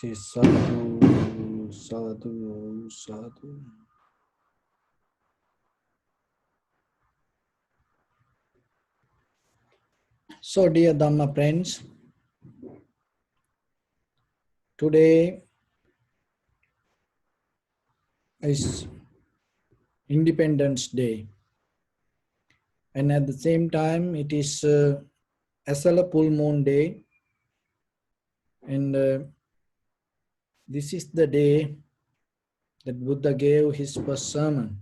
Say sadhu, sadhu, sadhu. So, dear Dhamma friends, today is Independence Day, and at the same time, it is Asala Full Moon Day, and this is the day that Buddha gave his first sermon.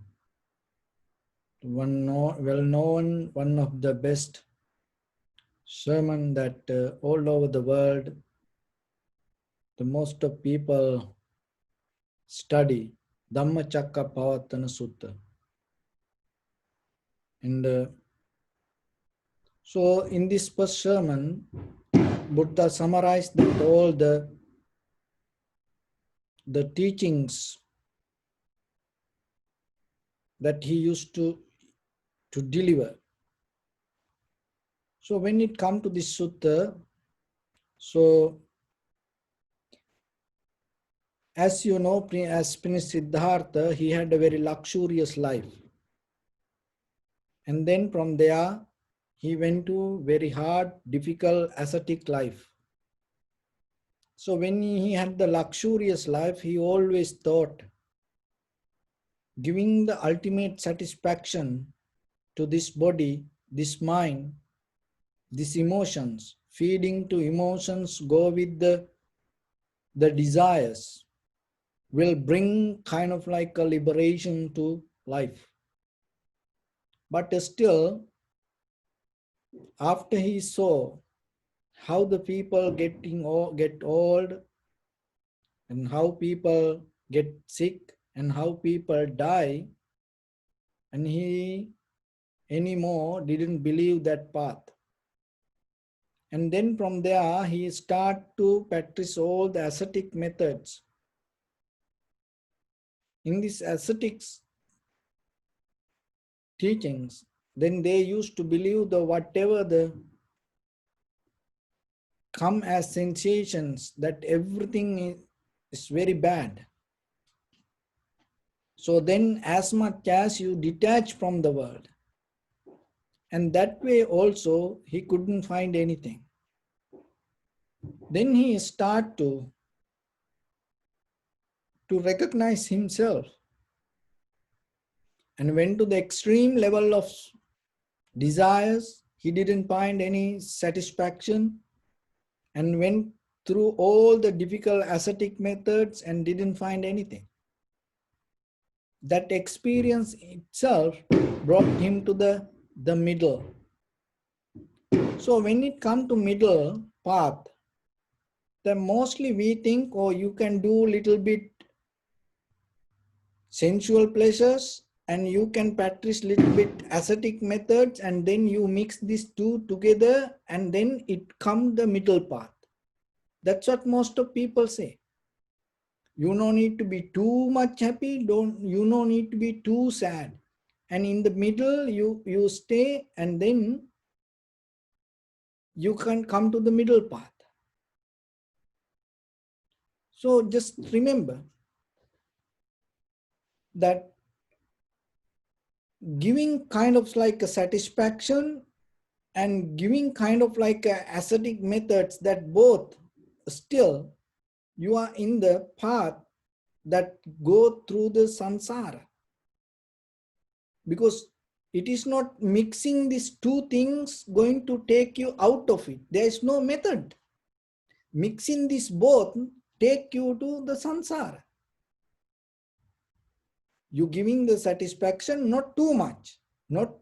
Well-known, one of the best sermon that all over the world, the most of people study, Dhammacakkappavattana Sutta. And so in this first sermon, Buddha summarized all the teachings that he used to deliver. So when it comes to this sutta, so as you know, as Prince Siddhartha, he had a very luxurious life. And then from there, he went to very hard, difficult, ascetic life. So when he had the luxurious life, he always thought, giving the ultimate satisfaction to this body, this mind, these emotions, feeding to emotions, go with the desires, will bring kind of like a liberation to life. But still, after he saw how the people get old, and how people get sick, and how people die, and he anymore didn't believe that path. And then from there, he started to practice all the ascetic methods. In these ascetics teachings, then they used to believe the whatever the come as sensations, that everything is very bad. So then as much as you detach from the world, and that way also he couldn't find anything. Then he started to recognize himself, and went to the extreme level of desires. He didn't find any satisfaction, and went through all the difficult ascetic methods and didn't find anything. That experience itself brought him to the middle. So when it comes to middle path, then mostly we think, oh, you can do little bit sensual pleasures, and you can practice little bit ascetic methods, and then you mix these two together, and then it comes the middle path. That's what most of people say. You don't need to be too much happy, you don't need to be too sad. And in the middle, you stay, and then you can come to the middle path. So just remember that giving kind of like a satisfaction and giving kind of like a ascetic methods, that both still you are in the path that go through the samsara. Because it is not mixing these two things going to take you out of it. There is no method. Mixing these both take you to the samsara. You giving the satisfaction, not too much, not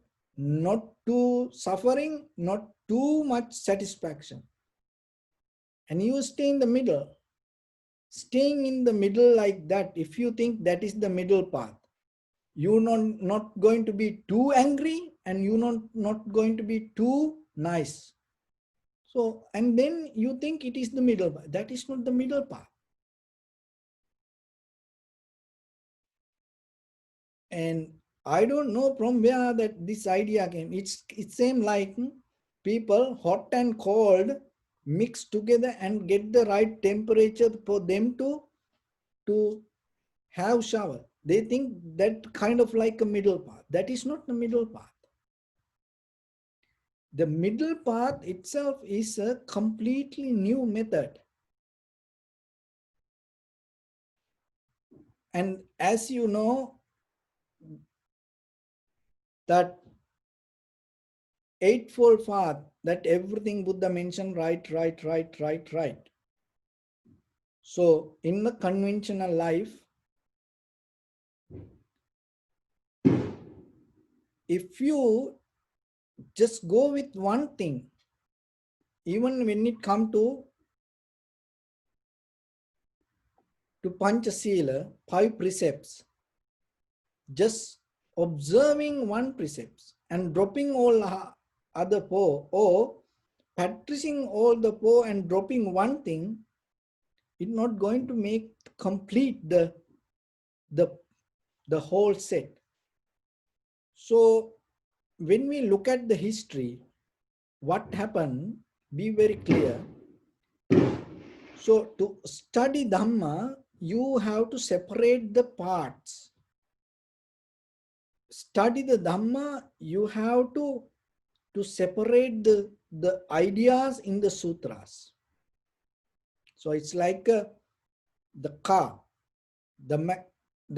too suffering, not too much satisfaction. And you stay in the middle. Staying in the middle like that, if you think that is the middle path, you're not going to be too angry, and you're not going to be too nice. So, and then you think it is the middle path. That is not the middle path. And I don't know from where that this idea came. It seems like people hot and cold, mix together and get the right temperature for them to have shower. They think that kind of like a middle path. That is not the middle path. The middle path itself is a completely new method. And as you know, that eightfold path, that everything Buddha mentioned, right. So in the conventional life, if you just go with one thing, even when it comes to Panchasila, 5 precepts, just observing one precept and dropping all other 4, or practicing all the 4 and dropping one thing, it's not going to make complete the whole set. So when we look at the history, what happened, be very clear. So to study Dhamma, you have to separate the parts. Study the Dhamma, you have to separate the ideas in the sutras. So it's like the car, the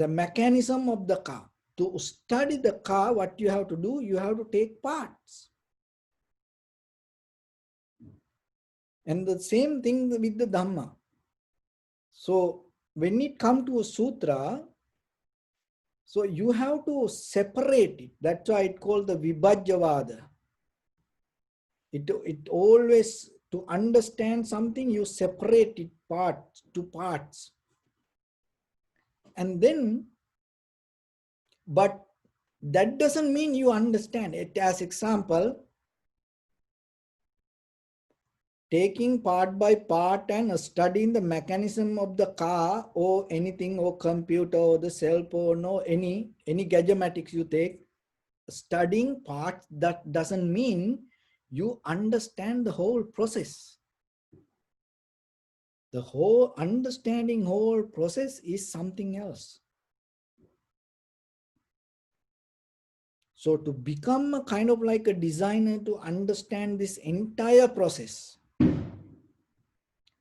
mechanism of the car. To study the car, what you have to do, you have to take parts. And the same thing with the Dhamma. So when it comes to a sutra, so you have to separate it. That's why it's called the Vibhajyavada. It always, to understand something, you separate it to parts. And then, but that doesn't mean you understand it. As example, taking part by part and studying the mechanism of the car or anything, or computer or the cell phone or any gadgetics you take, studying parts, that doesn't mean you understand the whole process. The whole understanding whole process is something else. So to become a kind of like a designer, to understand this entire process,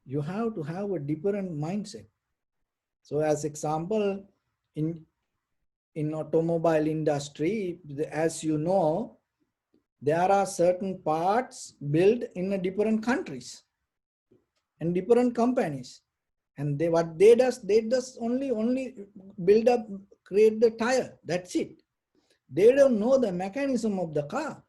you have to have a different mindset. So as example, in automobile industry, as you know, there are certain parts built in different countries and different companies. And what they does only build up, create the tire. That's it. They don't know the mechanism of the car.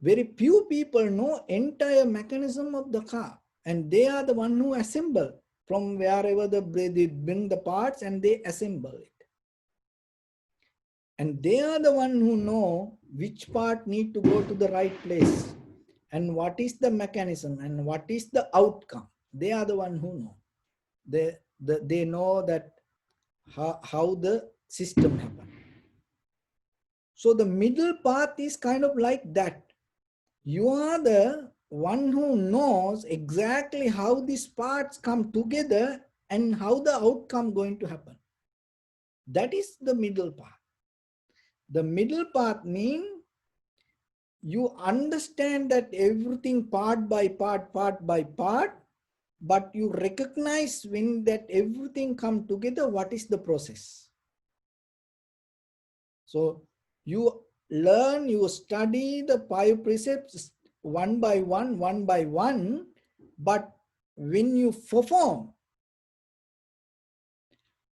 Very few people know entire mechanism of the car, and they are the one who assemble from wherever they bring the parts and they assemble it. And they are the one who know which part need to go to the right place and what is the mechanism and what is the outcome. They are the one who know. They know that how the system happens. So the middle path is kind of like that. You are the one who knows exactly how these parts come together and how the outcome going to happen. That is the middle path. The middle path means you understand that everything part by part, but you recognize when that everything come together, what is the process. So you learn, you study the 5 precepts one by one, but when you perform,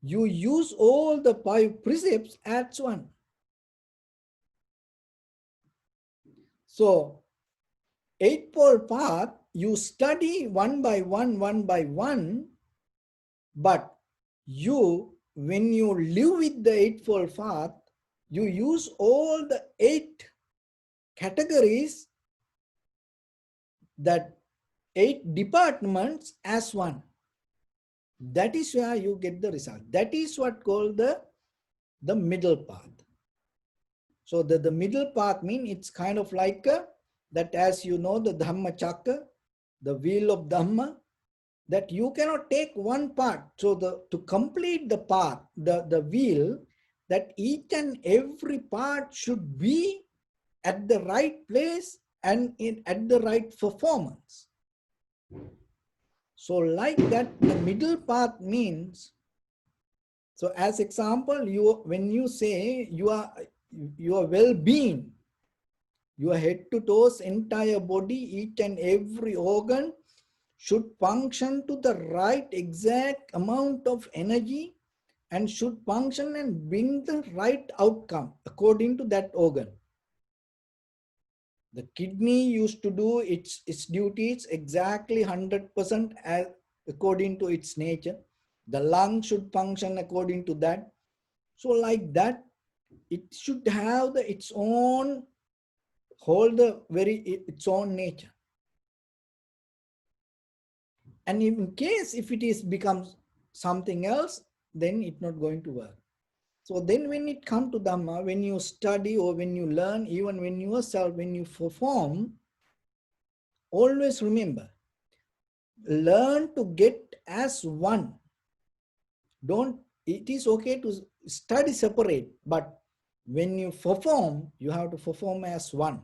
you use all the 5 precepts as one. So Eightfold Path, you study one by one, but when you live with the Eightfold Path, you use all the 8 categories, that 8 departments as one. That is where you get the result. That is what called the middle path. So the middle path means it's kind of like that, as you know, the Dhamma Chakra, the wheel of Dhamma, that you cannot take one part. So to complete the part, the wheel, that each and every part should be at the right place and at the right performance. So like that, the middle path means, so as example, when you say your well-being, your head to toes, entire body, each and every organ should function to the right exact amount of energy and should function and bring the right outcome according to that organ. The kidney used to do its duties exactly 100% as according to its nature. The lung should function according to that. So like that, it should have its own, hold the its own nature. And in case if it is becomes something else, then it's not going to work. So then when it comes to Dhamma, when you study or when you learn, even when yourself, when you perform, always remember, learn to get as one. Don't, it is okay to study separate, but when you perform, you have to perform as one.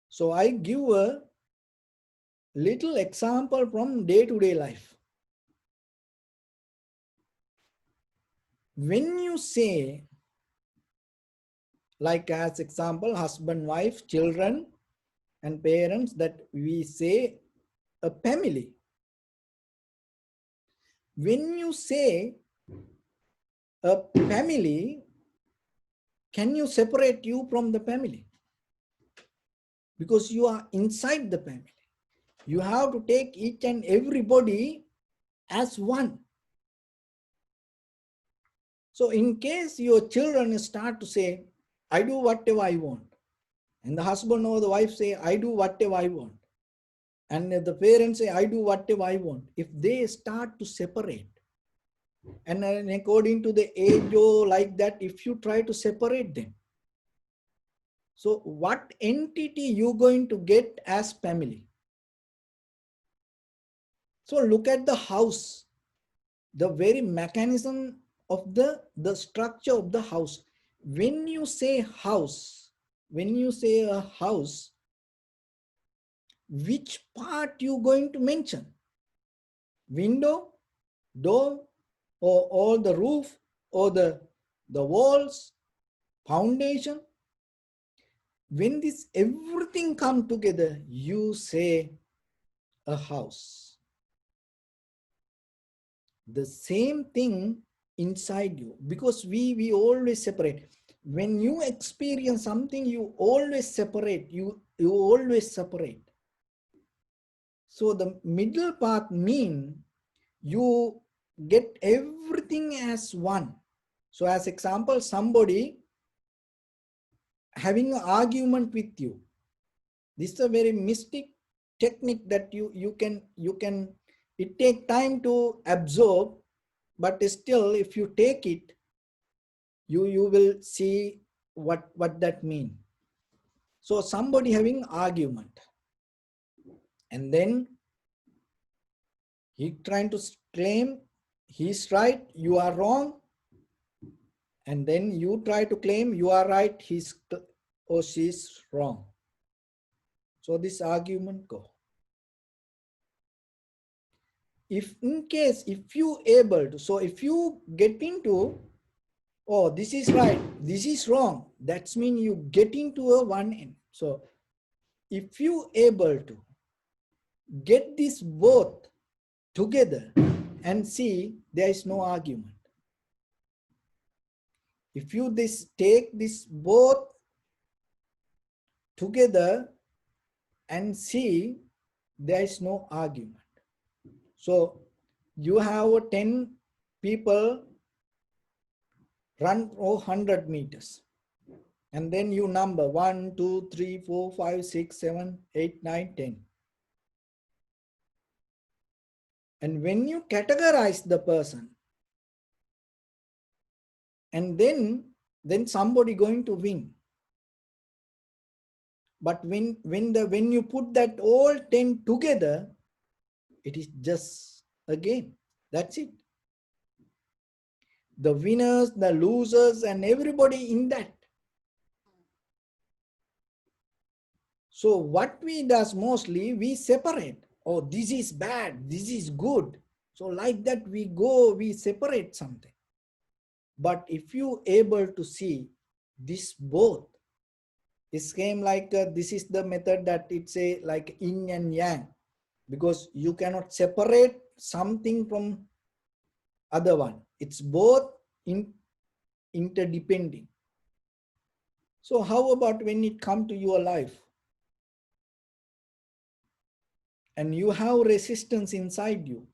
So I give a little example from day-to-day life. When you say, like as example, husband, wife, children, and parents, that we say a family. When you say a family, can you separate you from the family? Because you are inside the family. You have to take each and everybody as one. So in case your children start to say, I do whatever I want, and the husband or the wife say, I do whatever I want, and the parents say, I do whatever I want, if they start to separate, and according to the age or like that, if you try to separate them, so what entity you going to get as family? So look at the house, the very mechanism of the structure of the house. When you say house, when you say a house, which part you going to mention? Window, door, or all the roof, or the walls, foundation? When this everything come together, you say a house. The same thing inside you, because we always separate. When you experience something, you always separate, you always separate. So the middle path mean you get everything as one. So as example, somebody having an argument with you, this is a very mystic technique that you can, it take time to absorb, but still if you take it, you will see what that mean. So somebody having argument, and then he trying to claim he's right, you are wrong, and then you try to claim you are right, he's or she's wrong. So this argument go. If in case, if you able to, so if you get into, oh, this is right, this is wrong, that's mean you get into a one end. So if you able to get this both together and see, there is no argument. If you take this both together and see, there is no argument. So you have 10 people run 100 meters, and then you number 1, 2, 3, 4, 5, 6, 7, 8, 9, 10. And when you categorize the person, and then somebody going to win. But when you put that all 10 together, it is just a game. That's it. The winners, the losers, and everybody in that. So what we does mostly, we separate. Oh, this is bad, this is good. So like that we go, we separate something. But if you able to see this both, it came like this is the method that it's a like yin and yang, because you cannot separate something from other one. It's both interdependent. So how about when it come to your life and you have resistance inside you?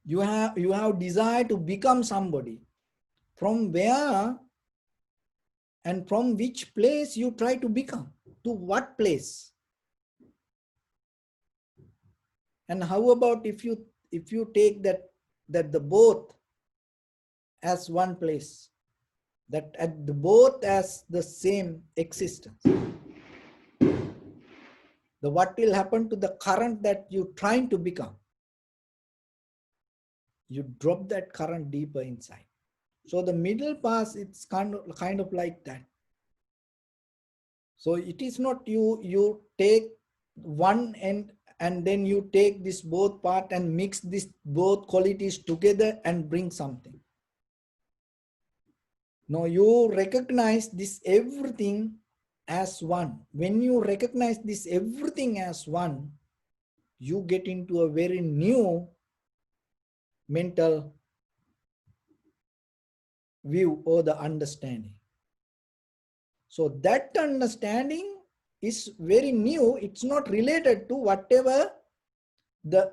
You have desire to become somebody. From where and from which place you try to become? To what place? And how about if you take that the both as one place, that at the both as the same existence, the what will happen to the current that you trying to become? You drop that current deeper inside. So the middle path, it's kind of like that. So it is not you take one end and then you take this both part and mix this both qualities together and bring something. No, you recognize this everything as one. When you recognize this everything as one, you get into a very new mental view or the understanding. So that understanding is very new. It's not related to whatever the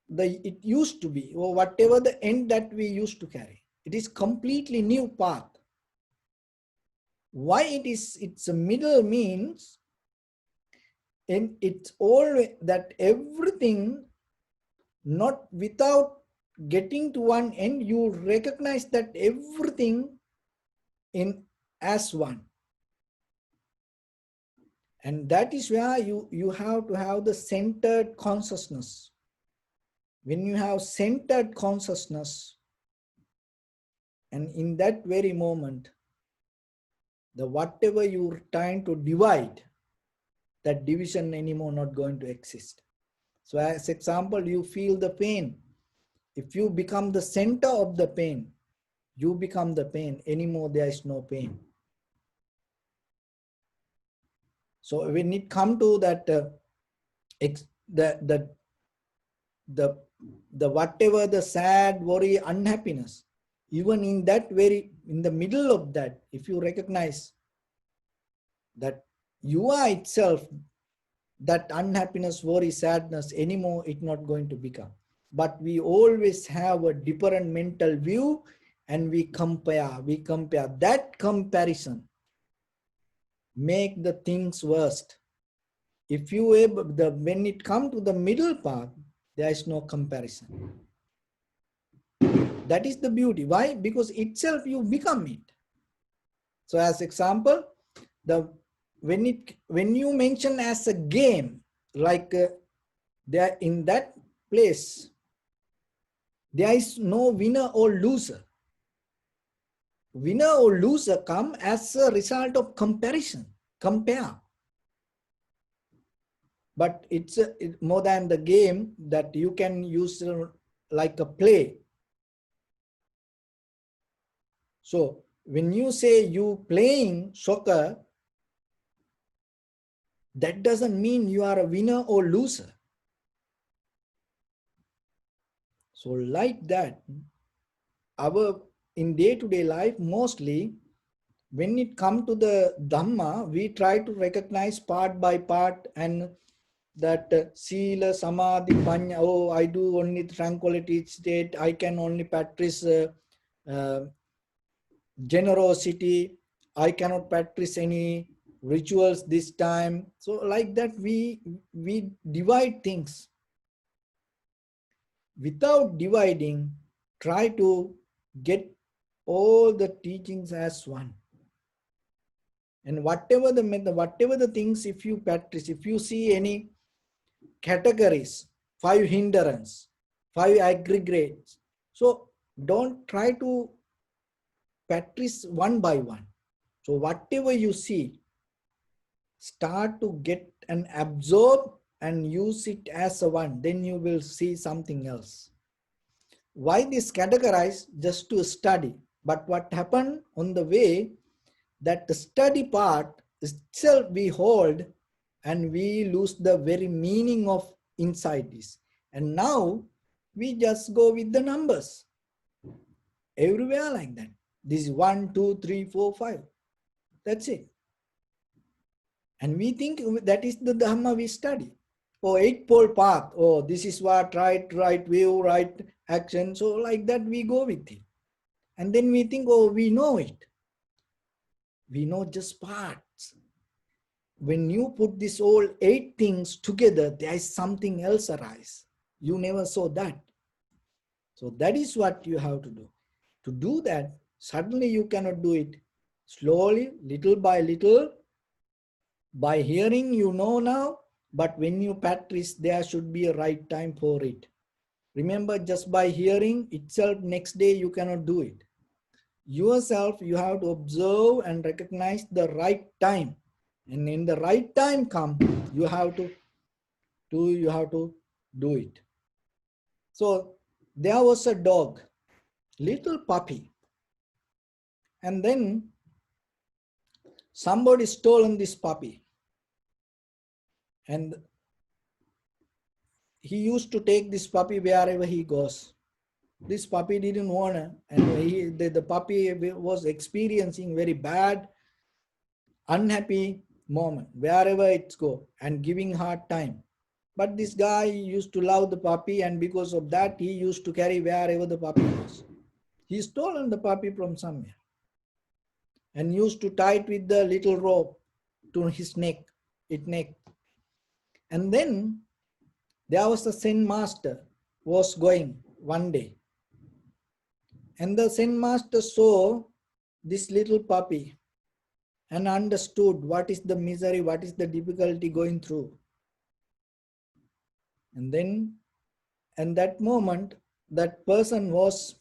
it used to be or whatever the end that we used to carry. It is completely new path. Why it's a middle means, and it's always that everything, not without getting to one end, you recognize that everything in as one. And that is where you have to have the centered consciousness. When you have centered consciousness, and in that very moment, the whatever you're trying to divide, that division anymore not going to exist. So as example, you feel the pain. If you become the center of the pain, you become the pain. Anymore there is no pain. So when it come to that the whatever the sad, worry, unhappiness, even in that very in the middle of that, if you recognize that you are itself, that unhappiness, worry, sadness anymore it's not going to become. But we always have a different mental view and we compare. That comparison make the things worst. If you able when it come to the middle path, there is no comparison. That is the beauty. Why? Because itself you become it. So as example, when you mention as a game, like there in that place, there is no winner or loser. Winner or loser come as a result of comparison, compare. But it's more than the game that you can use like a play. So when you say you playing soccer, that doesn't mean you are a winner or loser. So like that, our in day-to-day life, mostly when it comes to the Dhamma, we try to recognize part by part, and that Sila, Samadhi, Panya, oh, I do only tranquility state, I can only practice uh, generosity, I cannot practice any rituals this time. So like that we divide things. Without dividing, try to get all the teachings as one. And whatever the method, whatever the things, if you practice, if you see any categories, 5 hindrance, 5 aggregates, so don't try to practice one by one. So whatever you see, start to get and absorb and use it as a one, then you will see something else. Why this categorize? Just to study. But what happened on the way, that the study part itself we hold and we lose the very meaning of inside this. And now we just go with the numbers everywhere like that. This is 1, 2, 3, 4, 5. That's it. And we think that is the Dharma we study. Oh, eightfold path. Oh, this is what right view, right action. So like that we go with it. And then we think, oh, we know it. We know just parts. When you put these all 8 things together, there is something else arise. You never saw that. So that is what you have to do. To do that, suddenly you cannot do it. Slowly, little by little, by hearing you know now, but when you practice, there should be a right time for it. Remember, just by hearing itself, next day you cannot do it. Yourself, you have to observe and recognize the right time. And in the right time come, you have to do it. So there was a dog, little puppy. And then somebody stolen this puppy. And he used to take this puppy wherever he goes. This puppy didn't want to, and the puppy was experiencing very bad, unhappy moment wherever it's go and giving hard time. But this guy used to love the puppy, and because of that, he used to carry wherever the puppy was. He stolen the puppy from somewhere and used to tie it with the little rope to his neck. And then there was a Zen master was going one day. And the Zen master saw this little puppy and understood what is the misery, what is the difficulty going through. And then, in that moment, that person was,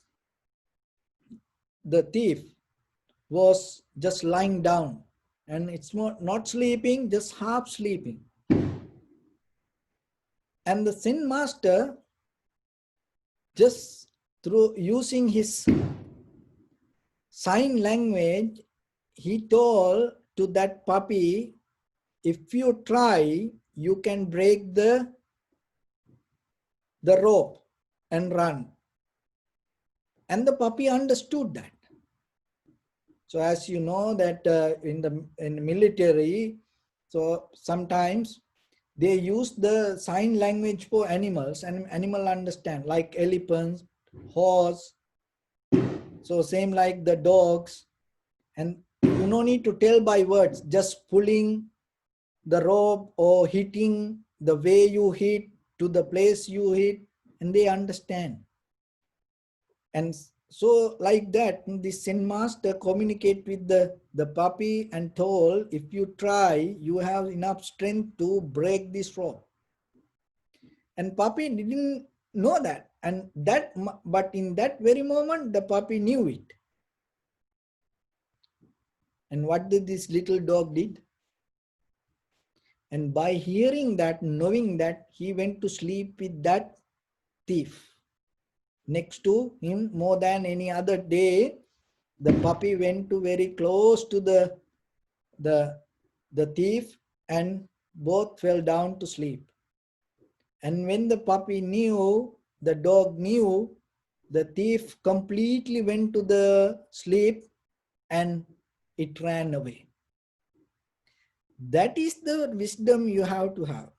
the thief, was just lying down. And it's not sleeping, just half sleeping. And the Zen master, just through using his sign language, he told to that puppy, if you try, you can break the rope and run. And the puppy understood that. So as you know that in the military, so sometimes they use the sign language for animals, and animal understand, like elephants, horse. So same like the dogs. And you no need to tell by words, just pulling the rope or hitting the way you hit to the place you hit, and they understand. And so like that, the Zen master communicate with the puppy and told, if you try, you have enough strength to break this rope. And puppy didn't know that. But in that very moment, the puppy knew it. And what did this little dog did? And by hearing that, knowing that, he went to sleep with that thief next to him. More than any other day, the puppy went to very close to the thief, and both fell down to sleep. And when the puppy knew, the dog knew, the thief completely went to the sleep and it ran away. That is the wisdom you have to have.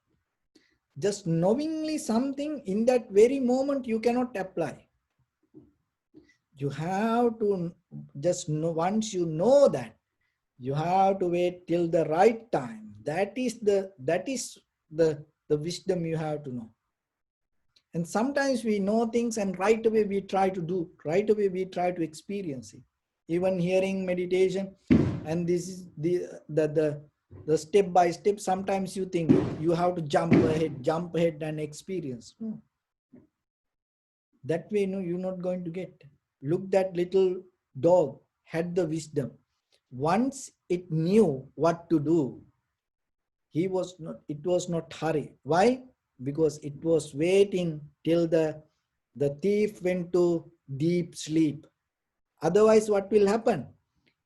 Just knowingly something in that very moment you cannot apply. You have to just know, once you know that, you have to wait till the right time. That is the wisdom you have to know. And sometimes we know things and right away we try to do, right away we try to experience it. even hearing meditation, and this is the step by step. Sometimes you think you have to jump ahead and experience. No, that way, no, you're not going to get. Look, that little dog had the wisdom. Once it knew what to do, it was not hurry. Why? Because it was waiting till the thief went to deep sleep. Otherwise, what will happen?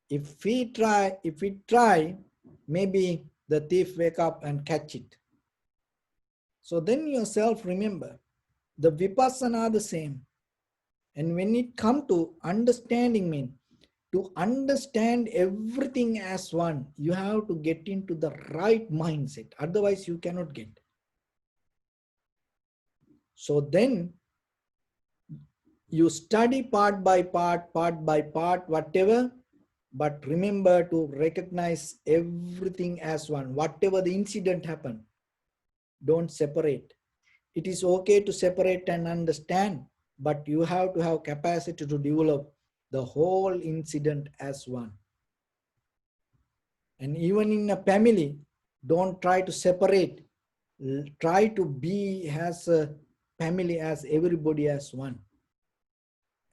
If we try, maybe the thief wake up and catch it. So then yourself remember, the vipassana are the same. And when it come to understanding, mean to understand everything as one, you have to get into the right mindset. Otherwise, you cannot get. So then you study part by part, whatever, but remember to recognize everything as one. Whatever the incident happened, don't separate. It is okay to separate and understand, but you have to have capacity to develop the whole incident as one. And even in a family, don't try to separate. Try to be as a family, as everybody as one.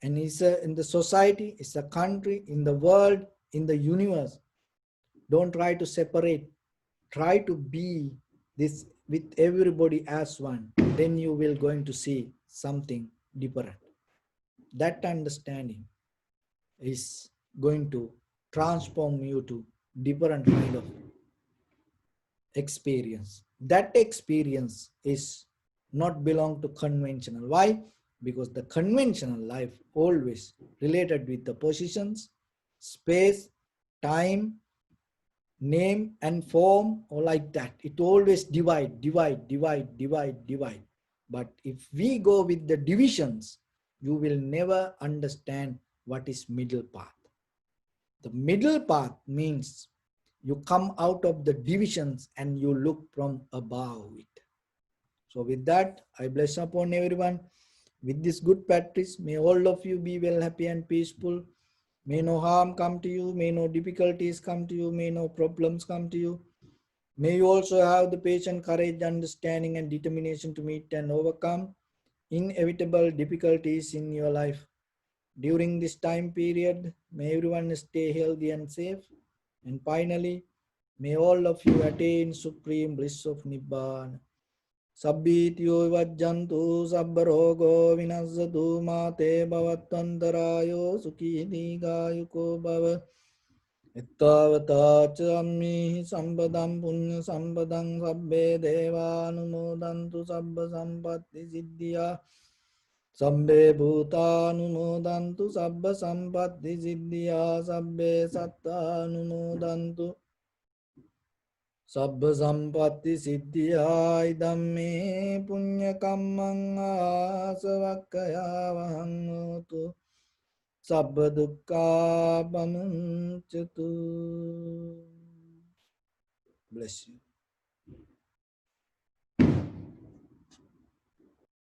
And in the society, it's a country, in the world, in the universe. Don't try to separate. Try to be this with everybody as one. Then you will going to see something different. That understanding is going to transform you to different kind of experience. That experience is not belong to conventional. Why? Because the conventional life always related with the positions, space, time, name and form, or like that. It always divide. But if we go with the divisions, you will never understand what is middle path. The middle path means you come out of the divisions and you look from above it. So with that, I bless upon everyone with this good practice. May all of you be well, happy and peaceful. May no harm come to you. May no difficulties come to you. May no problems come to you. May you also have the patience, courage, understanding and determination to meet and overcome inevitable difficulties in your life. During this time period, may everyone stay healthy and safe. And finally, may all of you attain supreme bliss of Nibbana. Sabbityo vajjantu sabbarogo vinazzatu mate bhavattantarayo sukhi digayuko bhava. Ittavata chammi sampadam punya sampadam sabbe devanumodantu sabba sampatti siddhya. Sabbe bhutanumodantu sabba sampatti siddhya. Sabbe sattanumodantu sabba sampatti siddhya. Idamme punya kammang asavakkaya vahangotu sabba dukkha pamuncatu. Bless you.